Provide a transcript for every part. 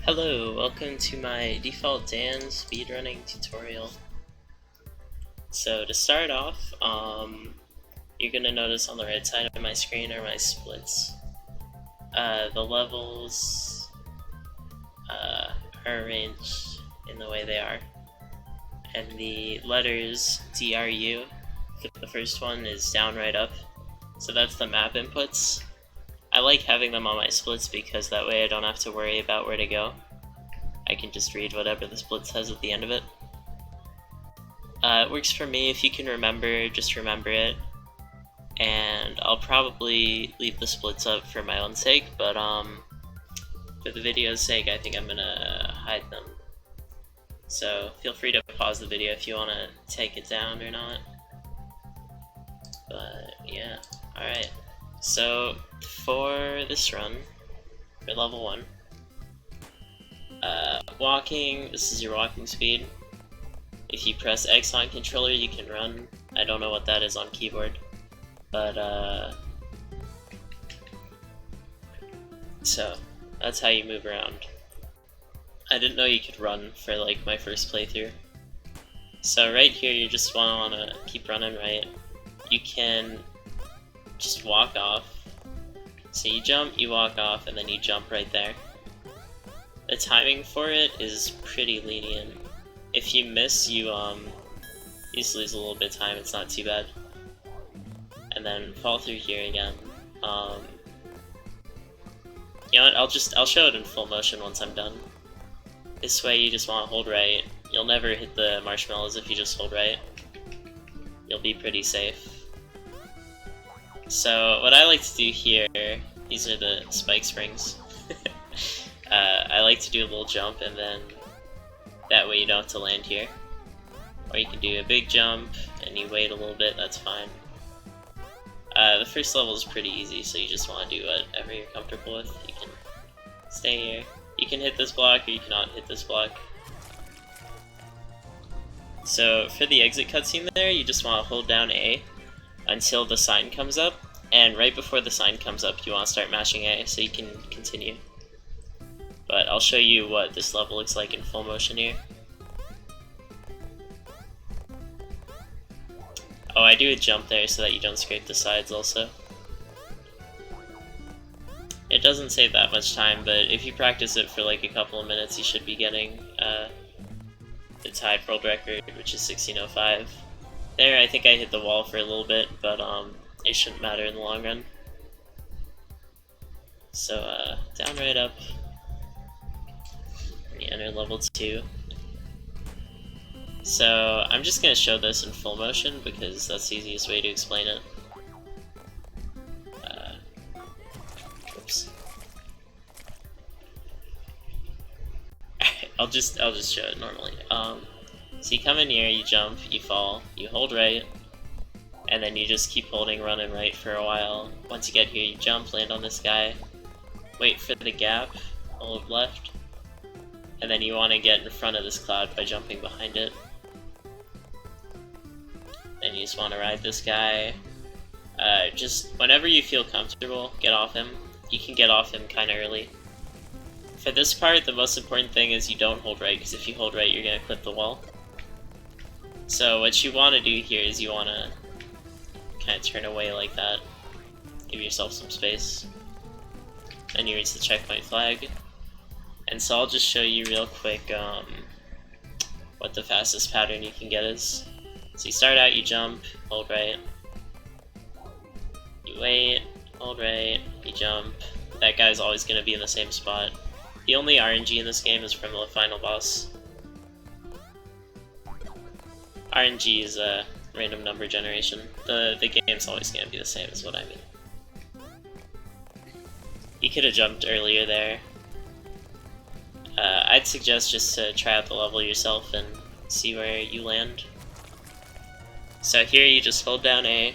Hello, welcome to my default Dan speedrunning tutorial. So to start off, you're gonna notice on the right side of my screen are my splits. The levels are arranged in the way they are, and the letters DRU for the first one is down, right, up. So that's the map inputs. I like having them on my splits because that way I don't have to worry about where to go. I can just read whatever the split says at the end of it. It works for me. If you can remember, just remember it. And I'll probably leave the splits up for my own sake, but for the video's sake, I think I'm gonna hide them. So feel free to pause the video if you want to take it down or not. But yeah, alright. So for this run, for level 1, walking, this is your walking speed. If you press X on controller, you can run. I don't know what that is on keyboard, but so that's how you move around. I didn't know you could run for like my first playthrough. So right here, you just wanna keep running right. You can just walk off. So you jump, you walk off, and then you jump right there. The timing for it is pretty lenient. If you miss, you just lose a little bit of time. It's not too bad. And then fall through here again. You know what? I'll show it in full motion once I'm done. This way, you just want to hold right. You'll never hit the marshmallows if you just hold right. You'll be pretty safe. So what I like to do here, these are the spike springs. I like to do a little jump, and then that way you don't have to land here. Or you can do a big jump and you wait a little bit, that's fine. The first level is pretty easy, so you just want to do whatever you're comfortable with. You can stay here. You can hit this block or you cannot hit this block. So for the exit cutscene there, you just want to hold down A until the sign comes up, and right before the sign comes up you want to start mashing A so you can continue. But I'll show you what this level looks like in full motion here. Oh, I do a jump there so that you don't scrape the sides also. It doesn't save that much time, but if you practice it for like a couple of minutes, you should be getting the tied world record, which is 16:05. There, I think I hit the wall for a little bit, but it shouldn't matter in the long run. So down, right, up. You enter level 2. So I'm just going to show this in full motion because that's the easiest way to explain it. Oops. I'll just show it normally. So you come in here, you jump, you fall, you hold right, and then you just keep holding run and right for a while. Once you get here, you jump, land on this guy, wait for the gap, hold left, and then you want to get in front of this cloud by jumping behind it. Then you just want to ride this guy. Just whenever you feel comfortable, get off him. You can get off him kind of early. For this part, the most important thing is you don't hold right, because if you hold right, you're going to clip the wall. So what you want to do here is you want to kind of turn away like that. Give yourself some space. Then you reach the checkpoint flag. And so I'll just show you real quick what the fastest pattern you can get is. So you start out, you jump, hold right. You wait, hold right, you jump. That guy's always going to be in the same spot. The only RNG in this game is from the final boss. RNG is a random number generation. The game's always going to be the same is what I mean. You could have jumped earlier there. I'd suggest just to try out the level yourself and see where you land. So here you just hold down A,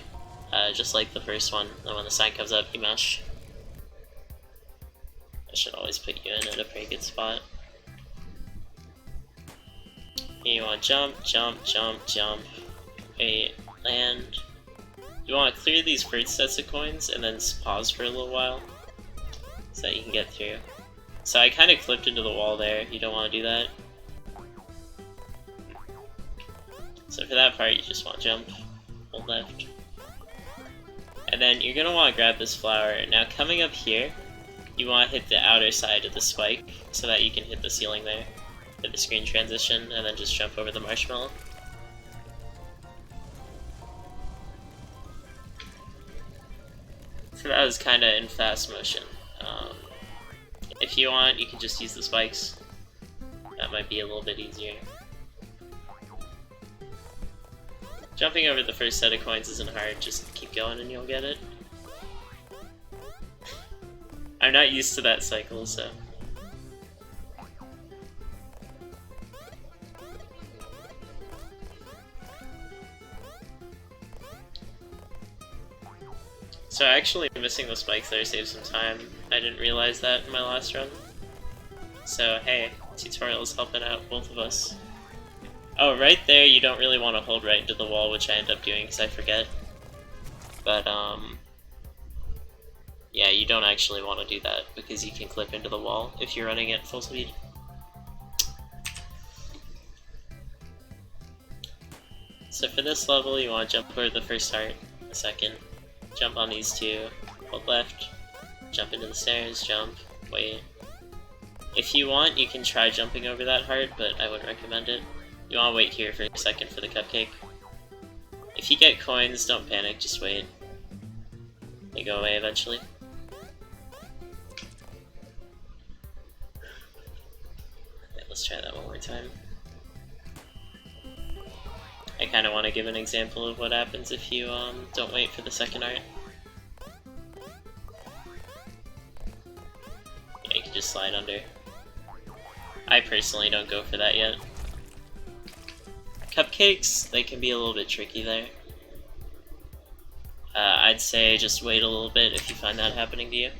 just like the first one, and when the sign comes up you mash. That should always put you in at a pretty good spot. Here you want to jump, jump, jump, jump, wait, land. You want to clear these first sets of coins and then pause for a little while so that you can get through. So I kind of clipped into the wall there. You don't want to do that. So for that part, you just want to jump, hold left. And then you're going to want to grab this flower. Now coming up here, you want to hit the outer side of the spike so that you can hit the ceiling there for the screen transition, and then just jump over the marshmallow. So that was kind of in fast motion. If you want, you can just use the spikes. That might be a little bit easier. Jumping over the first set of coins isn't hard, just keep going and you'll get it. I'm not used to that cycle, so... So actually missing the spikes there saved some time. I didn't realize that in my last run. So hey, tutorial's helping out both of us. Oh, right there you don't really want to hold right into the wall, which I end up doing because I forget. But yeah, you don't actually want to do that because you can clip into the wall if you're running at full speed. So for this level you want to jump over the first heart, the second. Jump on these two, hold left, jump into the stairs, jump, wait. If you want, you can try jumping over that heart, but I wouldn't recommend it. You want to wait here for a second for the cupcake. If you get coins, don't panic, just wait. They go away eventually. Okay, let's try that one more time. I kind of want to give an example of what happens if you don't wait for the second art. Yeah, you can just slide under. I personally don't go for that yet. Cupcakes, they can be a little bit tricky there. I'd say just wait a little bit if you find that happening to you.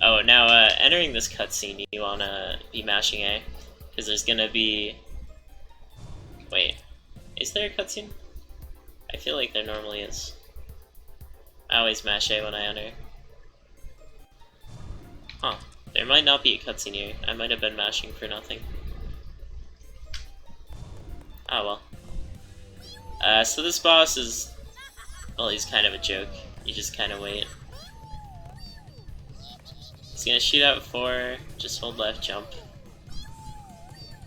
Oh, now entering this cutscene, you want to be mashing A, because there's going to be... Wait. Is there a cutscene? I feel like there normally is. I always mash A when I enter. Huh. There might not be a cutscene here. I might have been mashing for nothing. Oh well. So this boss is... Well, he's kind of a joke. You just kind of wait. He's gonna shoot out 4, just hold left, jump.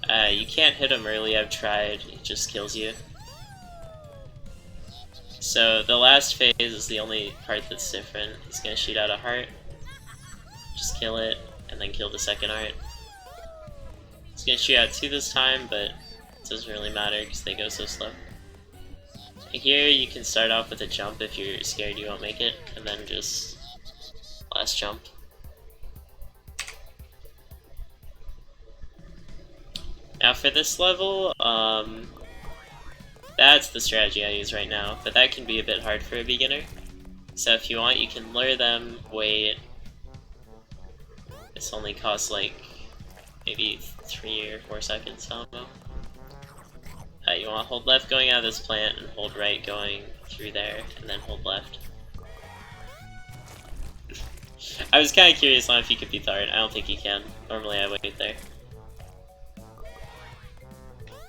You can't hit him early, I've tried, it just kills you. So the last phase is the only part that's different. He's gonna shoot out a heart, just kill it, and then kill the second heart. He's gonna shoot out 2 this time, but it doesn't really matter because they go so slow. Here you can start off with a jump if you're scared you won't make it, and then just last jump. Now for this level, that's the strategy I use right now, but that can be a bit hard for a beginner. So if you want, you can lure them, wait. This only costs like maybe 3 or 4 seconds, I don't know. You want to hold left going out of this plant and hold right going through there, and then hold left. I was kind of curious on if you could beat the art. I don't think you can. Normally I wait there.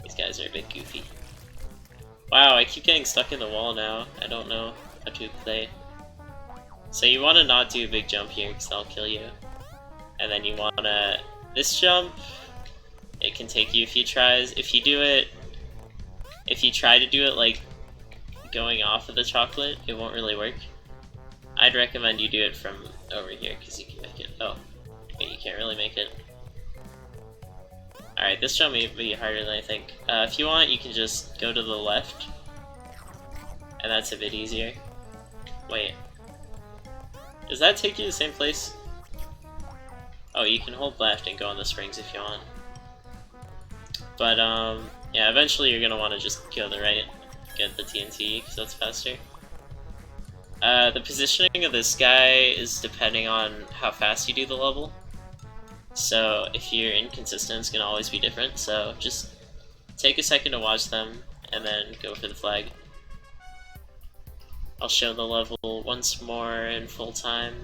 These guys are a bit goofy. Wow, I keep getting stuck in the wall now. I don't know how to play. So you want to not do a big jump here because that'll kill you. And then you want to... This jump, it can take you a few tries. If you do it... If you try to do it like going off of the chocolate, it won't really work. I'd recommend you do it from over here because you can make it. Oh, wait, you can't really make it. Alright, this jump may be harder than I think. If you want, you can just go to the left, and that's a bit easier. Wait, does that take you to the same place? Oh, you can hold left and go on the springs if you want. But, yeah, eventually you're gonna want to just go to the right, get the TNT, because that's faster. The positioning of this guy is depending on how fast you do the level. So if you're inconsistent, it's gonna always be different, so just take a second to watch them, and then go for the flag. I'll show the level once more in full time.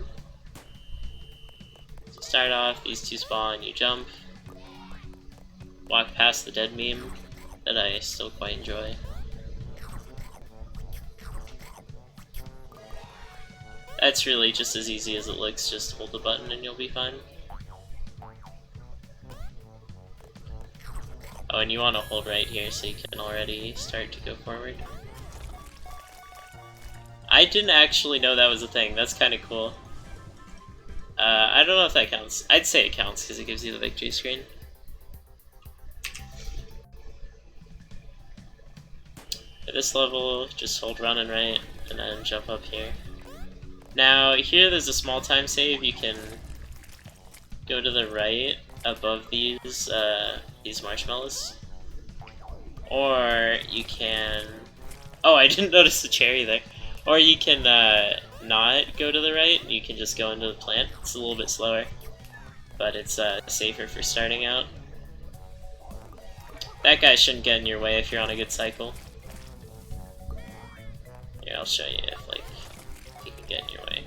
Start off, these two spawn, you jump. Walk past the dead meme that I still quite enjoy. That's really just as easy as it looks, just hold the button and you'll be fine. Oh, and you want to hold right here so you can already start to go forward. I didn't actually know that was a thing, that's kind of cool. I don't know if that counts. I'd say it counts because it gives you the victory screen. For this level, just hold run and right, and then jump up here. Now, here there's a small time save. You can go to the right above these marshmallows. Or you can... Oh, I didn't notice the cherry there. Or you can not go to the right, and you can just go into the plant. It's a little bit slower, but it's safer for starting out. That guy shouldn't get in your way if you're on a good cycle. Here, I'll show you if he can get in your way.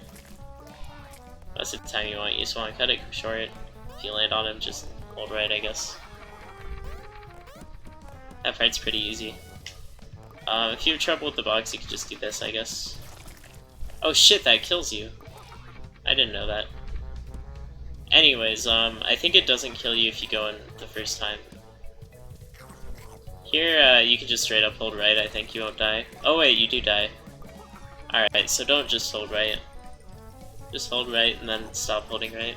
Most of the time you just want to cut it short. If you land on him, just hold right, I guess. That part's pretty easy. If you have trouble with the box, you can just do this, I guess. Oh shit, that kills you. I didn't know that. Anyways, I think it doesn't kill you if you go in the first time. Here, you can just straight up hold right, I think you won't die. Oh wait, you do die. Alright, so don't just hold right. Just hold right and then stop holding right.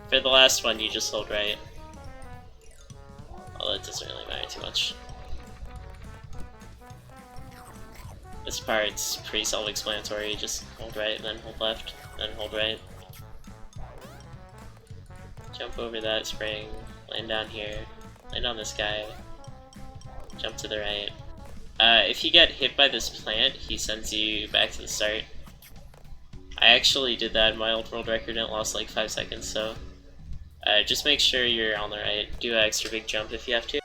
For the last one, you just hold right. Although it doesn't really matter too much. This part's pretty self-explanatory, just hold right, then hold left, then hold right. Jump over that spring, land down here, land on this guy, jump to the right. If you get hit by this plant, he sends you back to the start. I actually did that in my old world record and it lost like 5 seconds, so just make sure you're on the right. Do an extra big jump if you have to.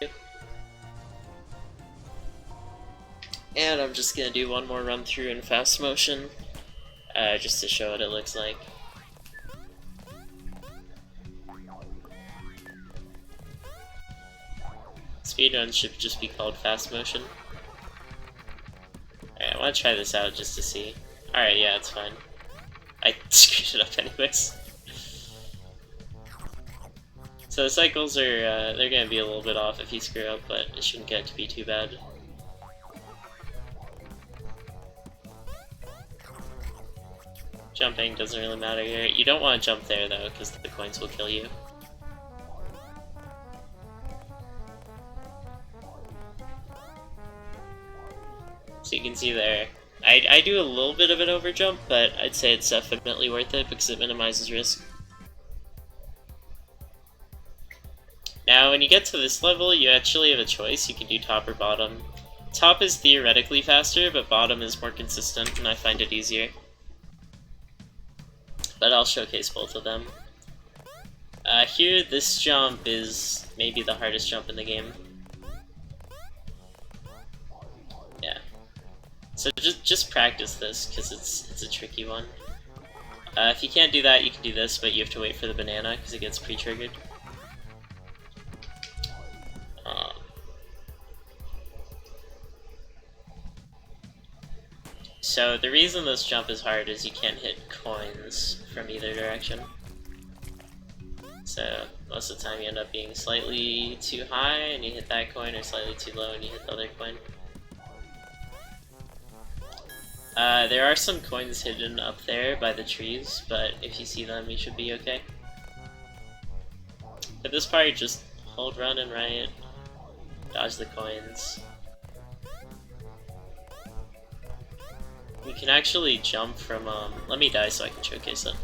And I'm just gonna do one more run through in fast motion, just to show what it looks like. Speedrun should just be called fast motion. Alright, I wanna try this out just to see. Alright, yeah, it's fine. I screwed it up anyways. So the cycles are, they're gonna be a little bit off if you screw up, but it shouldn't get to be too bad. Jumping doesn't really matter here. You don't want to jump there though, because the coins will kill you. So you can see there, I do a little bit of an overjump, but I'd say it's definitely worth it because it minimizes risk. Now when you get to this level, you actually have a choice. You can do top or bottom. Top is theoretically faster, but bottom is more consistent, and I find it easier. But I'll showcase both of them. Here, this jump is maybe the hardest jump in the game. Yeah. So just practice this, because it's a tricky one. If you can't do that, you can do this, but you have to wait for the banana, because it gets pre-triggered. So the reason this jump is hard is you can't hit coins from either direction. So most of the time you end up being slightly too high and you hit that coin, or slightly too low and you hit the other coin. There are some coins hidden up there by the trees, but if you see them you should be okay. For this part, just hold run and right, dodge the coins. You can actually jump from, let me die so I can showcase it.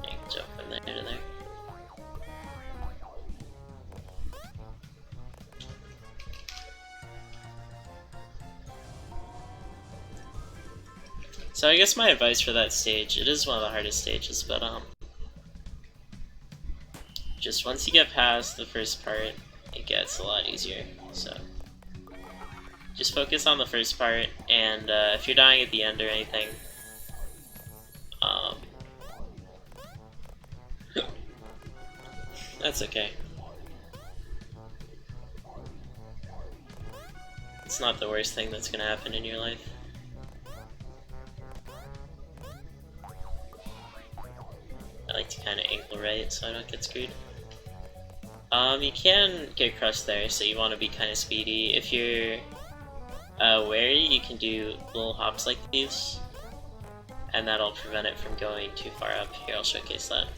You can jump from there to there. So I guess my advice for that stage, it is one of the hardest stages, but just once you get past the first part, it gets a lot easier, so just focus on the first part, and if you're dying at the end or anything, that's okay. It's not the worst thing that's gonna happen in your life. I like to kind of angle right so I don't get screwed. You can get crushed there, so you want to be kind of speedy. If you're wary, you can do little hops like these, and that'll prevent it from going too far up. Here, I'll showcase that.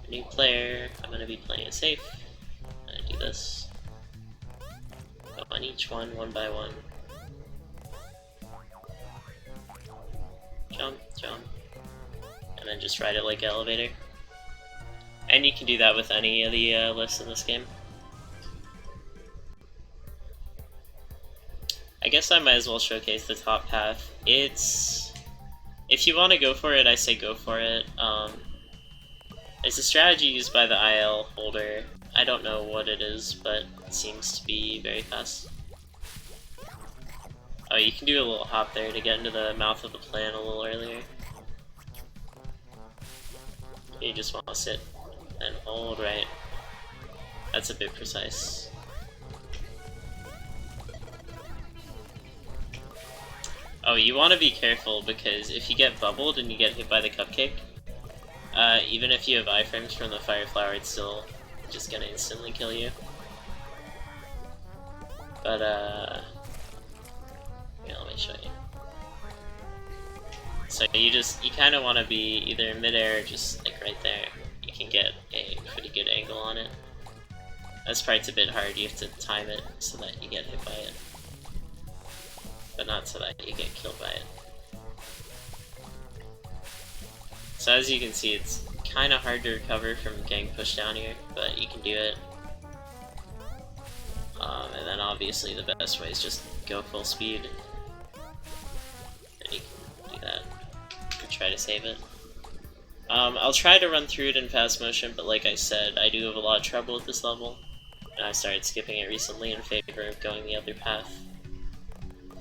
New player, I'm going to be playing it safe. I'm going to do this. Go on each one by one. Jump, jump. And then just ride it like an elevator. And you can do that with any of the lifts in this game. I guess I might as well showcase the top path. It's... if you want to go for it, I say go for it. It's a strategy used by the IL holder. I don't know what it is, but it seems to be very fast. Oh, you can do a little hop there to get into the mouth of the plant a little earlier. You just want to sit and hold right. That's a bit precise. Oh, you want to be careful because if you get bubbled and you get hit by the cupcake, even if you have iframes from the fire flower, it's still just gonna instantly kill you. But yeah, let me show you. So you kind of want to be either mid-air or just like right there. You can get a pretty good angle on it. This part's a bit hard, you have to time it so that you get hit by it. But not so that you get killed by it. So as you can see, it's kind of hard to recover from getting pushed down here, but you can do it. And then obviously the best way is just go full speed. And you can do that. And try to save it. I'll try to run through it in fast motion, but like I said, I do have a lot of trouble with this level. And I started skipping it recently in favor of going the other path.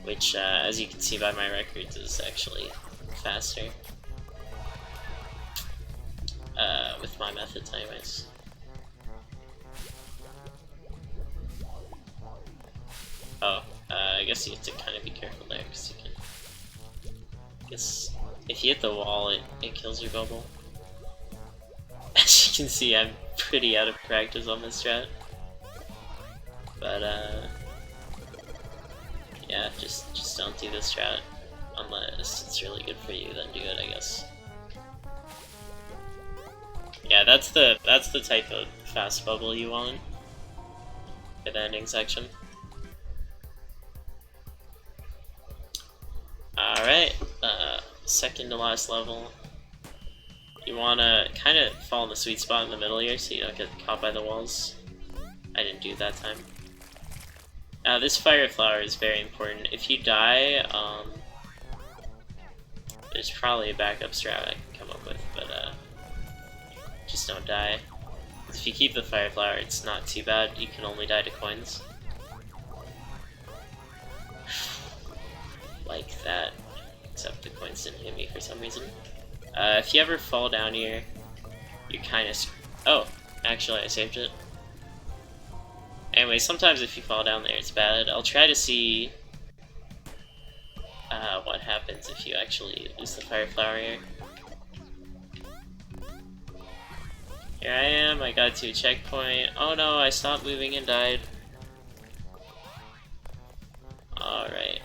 Which, as you can see by my records, is actually faster. With my methods anyways. Oh, I guess you have to kind of be careful there, because you can... I guess if you hit the wall, it kills your bubble. As you can see, I'm pretty out of practice on this strat. But, yeah, just don't do this strat. Unless it's really good for you, then do it, I guess. Yeah, that's the type of fast bubble you want for the ending section. Alright, second to last level. You wanna kind of fall in the sweet spot in the middle here so you don't get caught by the walls. I didn't do that time. Now this fire flower is very important. If you die, there's probably a backup strat I can come up with, but just don't die. If you keep the fire flower, it's not too bad. You can only die to coins. Like that. Except the coins didn't hit me for some reason. If you ever fall down here, you're kind of... oh, actually I saved it. Anyway, sometimes if you fall down there, it's bad. I'll try to see what happens if you actually lose the fire flower here. Here I am, I got to a checkpoint. Oh no, I stopped moving and died. Alright.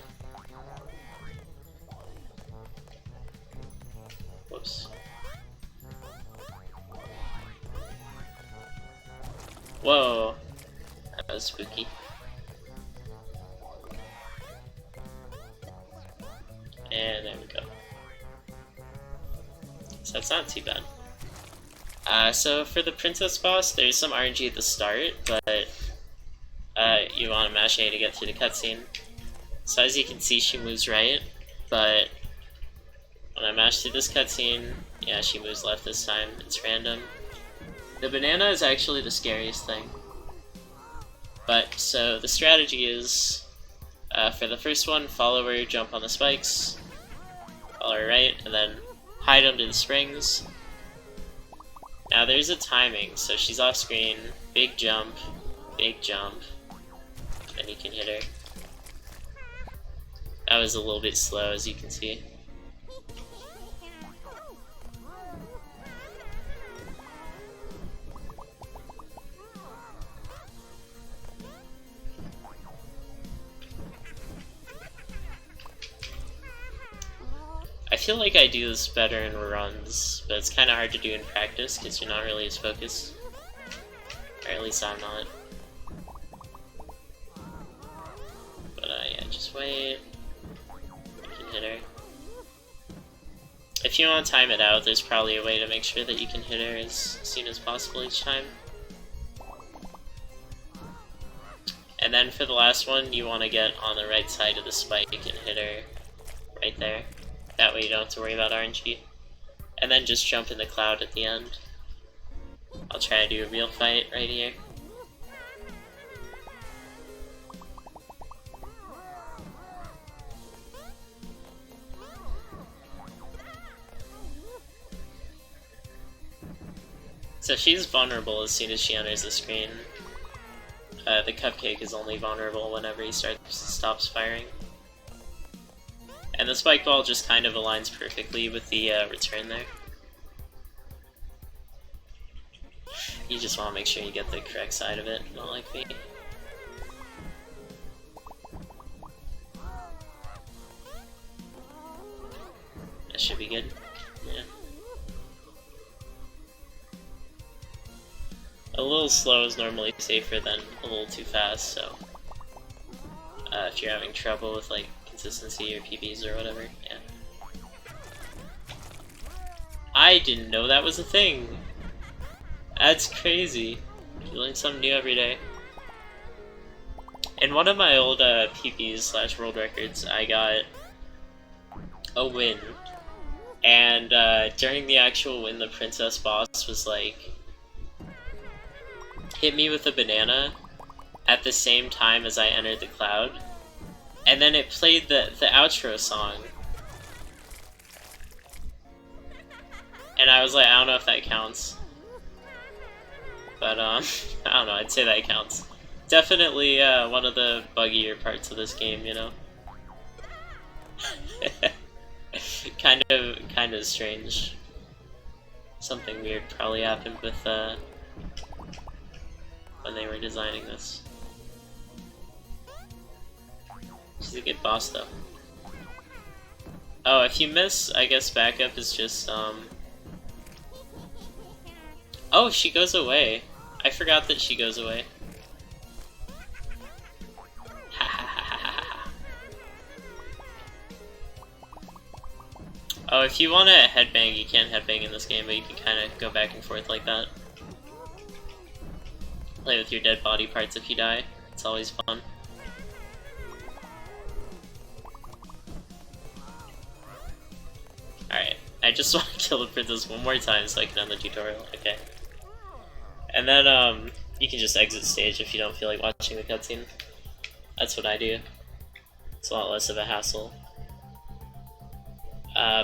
Whoops. Whoa. That was spooky. And there we go. So that's not too bad. So for the princess boss, there's some RNG at the start, but you want to mash A to get through the cutscene. So as you can see, she moves right, but when I mash through this cutscene, yeah, she moves left this time. It's random. The banana is actually the scariest thing. But so the strategy is, for the first one, follow her, jump on the spikes, follow her right, and then hide under the springs. Now there's a timing, so she's off screen, big jump, then you can hit her. That was a little bit slow, as you can see. I feel like I do this better in runs, but it's kind of hard to do in practice because you're not really as focused. Or at least I'm not. But yeah, just wait. You can hit her. If you want to time it out, there's probably a way to make sure that you can hit her as soon as possible each time. And then for the last one, you want to get on the right side of the spike and hit her right there. That way you don't have to worry about RNG. And then just jump in the cloud at the end. I'll try to do a real fight right here. So she's vulnerable as soon as she enters the screen. The cupcake is only vulnerable whenever he stops firing. And the spike ball just kind of aligns perfectly with the return there. You just want to make sure you get the correct side of it, not like me. That should be good. Yeah. A little slow is normally safer than a little too fast, so if you're having trouble with like consistency or PBs or whatever, yeah. I didn't know that was a thing! That's crazy. You learn something new every day. In one of my old PBs / world records, I got a win. And during the actual win, the princess boss was like, hit me with a banana at the same time as I entered the cloud. And then it played the outro song. And I was like, I don't know if that counts. But, I don't know, I'd say that counts. Definitely one of the buggier parts of this game, you know? kind of strange. Something weird probably happened with, when they were designing this. She's a good boss, though. Oh, if you miss, I guess backup is just, Oh, she goes away. I forgot that she goes away. Oh, if you want to headbang, you can't headbang in this game, but you can kind of go back and forth like that. Play with your dead body parts if you die. It's always fun. Alright, I just want to kill the princess one more time so I can end the tutorial. Okay. And then, you can just exit stage if you don't feel like watching the cutscene. That's what I do. It's a lot less of a hassle.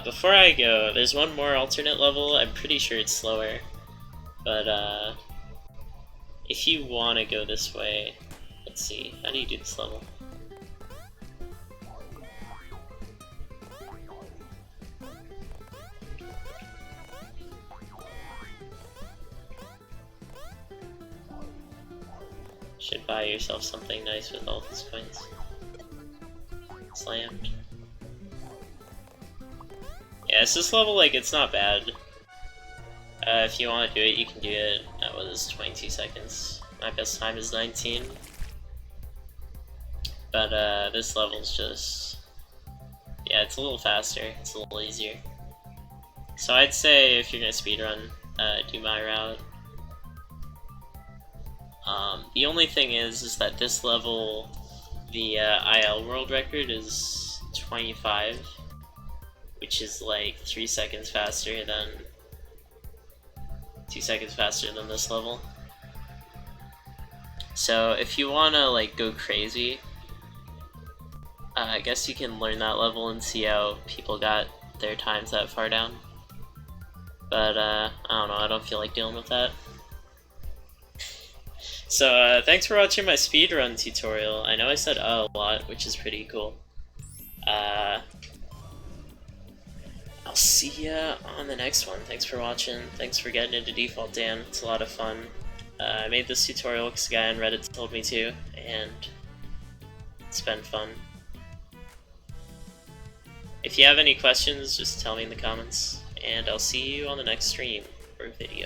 Before I go, there's one more alternate level. I'm pretty sure it's slower. But, if you want to go this way, let's see, how do you do this level? Should buy yourself something nice with all these coins. Slammed. Yeah, it's this level, like, it's not bad. If you want to do it, you can do it. That was 22 seconds. My best time is 19. But, this level's just... yeah, it's a little faster. It's a little easier. So I'd say, if you're gonna speedrun, do my route. The only thing is that this level, the IL world record is 25, which is like 3 seconds faster than 2 seconds faster than this level. So if you wanna like go crazy, I guess you can learn that level and see how people got their times that far down. But I don't know, I don't feel like dealing with that. So thanks for watching my speedrun tutorial. I know I said a lot, which is pretty cool. I'll see ya on the next one. Thanks for watching. Thanks for getting into Default Dan. It's a lot of fun. I made this tutorial because a guy on Reddit told me to, and it's been fun. If you have any questions, just tell me in the comments, and I'll see you on the next stream or video.